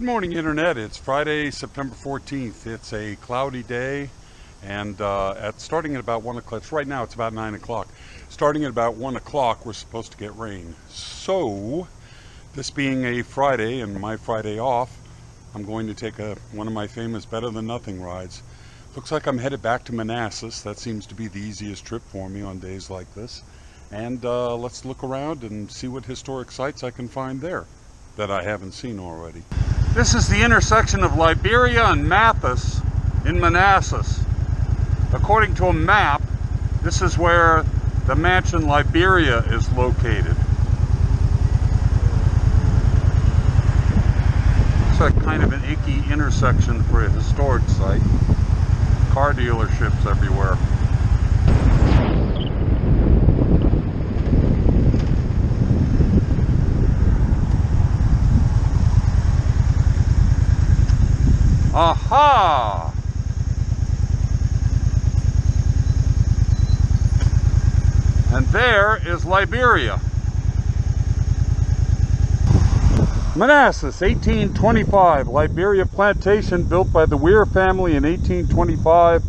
Good morning, Internet. It's Friday, September 14th. It's a cloudy day, and starting at about 1 o'clock, right now it's about 9 o'clock. Starting at about 1 o'clock, we're supposed to get rain. So, this being a Friday and my Friday off, I'm going to take one of my famous Better Than Nothing rides. Looks like I'm headed back to Manassas. That seems to be the easiest trip for me on days like this. And let's look around and see what historic sites I can find there that I haven't seen already. This is the intersection of Liberia and Mathis in Manassas. According to a map, this is where the mansion Liberia is located. It's like kind of an icky intersection for a historic site. Car dealerships everywhere. Aha! And there is Liberia. Manassas, 1825. Liberia plantation built by the Weir family in 1825.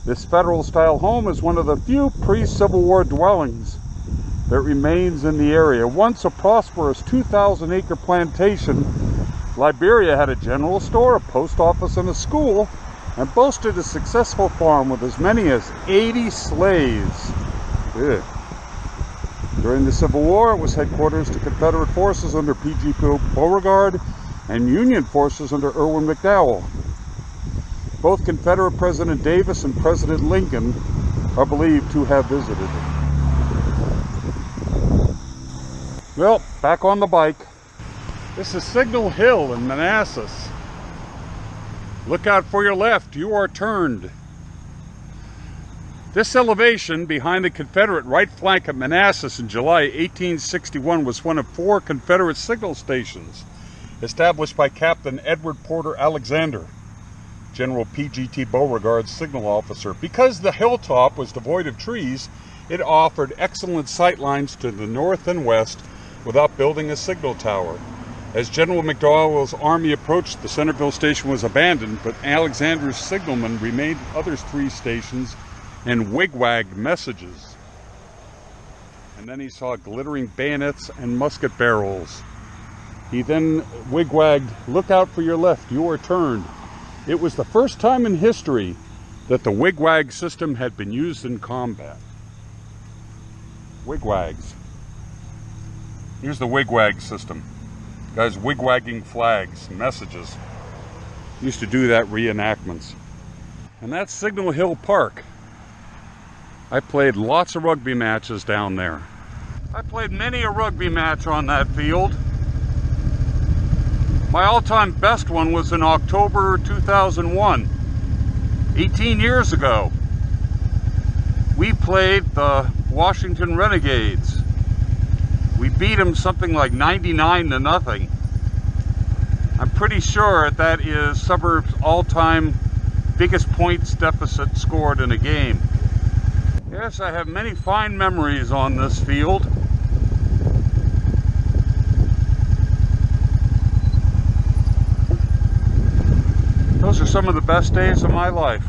This federal-style home is one of the few pre-Civil War dwellings that remains in the area. Once a prosperous 2,000-acre plantation, Liberia had a general store, a post office, and a school, and boasted a successful farm with as many as 80 slaves. Ugh. During the Civil War, it was headquarters to Confederate forces under P.G. Beauregard and Union forces under Irwin McDowell. Both Confederate President Davis and President Lincoln are believed to have visited it. Well, back on the bike. This is Signal Hill in Manassas. Look out for your left, you are turned. This elevation behind the Confederate right flank of Manassas in July 1861 was one of 4 Confederate signal stations established by Captain Edward Porter Alexander, General P.G.T. Beauregard's signal officer. Because the hilltop was devoid of trees, it offered excellent sight lines to the north and west without building a signal tower. As General McDowell's army approached, the Centerville station was abandoned, but Alexander's signalmen remained at other 3 stations and wigwagged messages. And then he saw glittering bayonets and musket barrels. He then wigwagged, "Look out for your left, you are turned." It was the first time in history that the wigwag system had been used in combat. Wigwags. Here's the wigwag system. Guys wigwagging flags, messages. Used to do that reenactments. And that's Signal Hill Park. I played lots of rugby matches down there. I played many a rugby match on that field. My all-time best one was in October 2001, 18 years ago. We played the Washington Renegades. We beat them something like 99-0. I'm pretty sure that is Suburb's all-time biggest points deficit scored in a game. Yes, I have many fine memories on this field. Those are some of the best days of my life.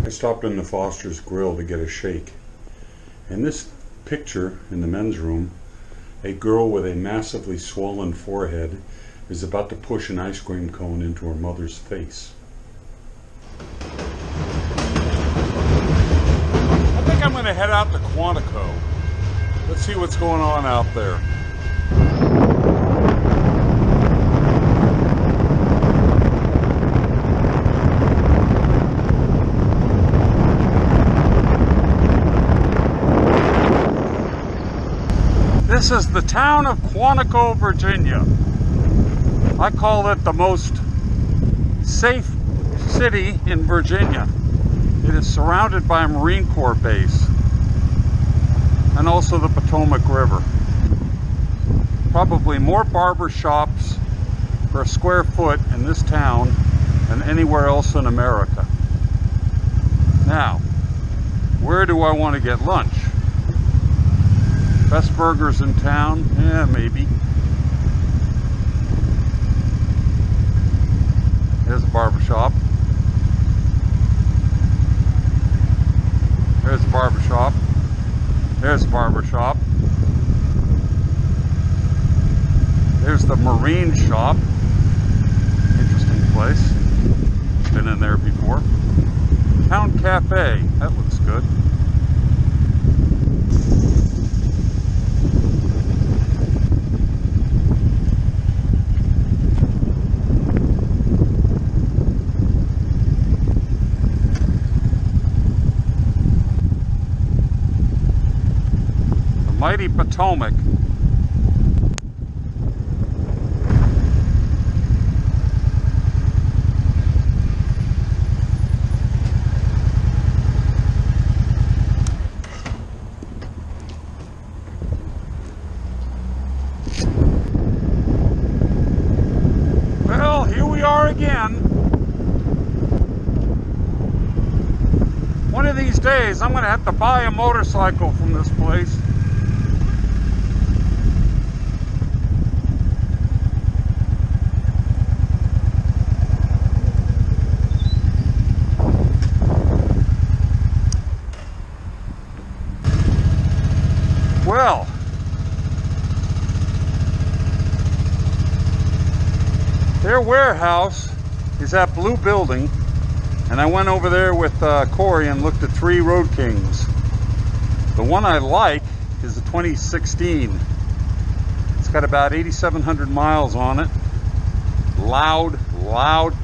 I stopped in the Foster's Grill to get a shake. And this picture in the men's room, a girl with a massively swollen forehead is about to push an ice cream cone into her mother's face. I think I'm going to head out to Quantico. Let's see what's going on out there. This is the town of Quantico, Virginia. I call it the most safe city in Virginia. It is surrounded by a Marine Corps base and also the Potomac River. Probably more barber shops per square foot in this town than anywhere else in America. Now, where do I want to get lunch? Best burgers in town? Yeah, maybe. barbershop. There's the barbershop. There's the barbershop. There's the marine shop. Interesting place. Been in there before. Town Cafe. That looks good. Mighty Potomac. Well, here we are again. One of these days, I'm going to have to buy a motorcycle from this place. Well, their warehouse is that blue building, and I went over there with Corey and looked at 3 Road Kings. The one I like is the 2016. It's got about 8,700 miles on it. Loud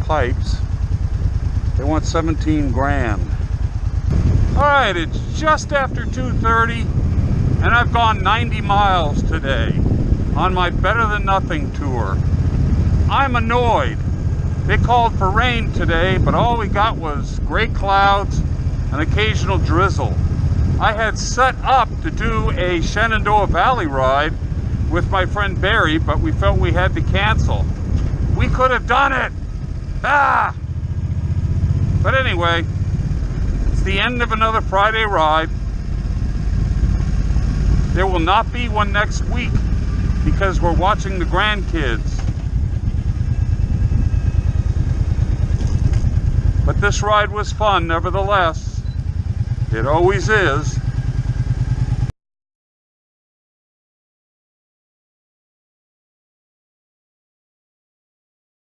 pipes. They want 17 grand. All right, it's just after 2:30. And I've gone 90 miles today on my Better Than Nothing tour. I'm annoyed. They called for rain today, but all we got was gray clouds and occasional drizzle. I had set up to do a Shenandoah Valley ride with my friend Barry, but we felt we had to cancel. We could have done it! Ah! But anyway, it's the end of another Friday ride. There will not be one next week because we're watching the grandkids. But this ride was fun nevertheless. It always is.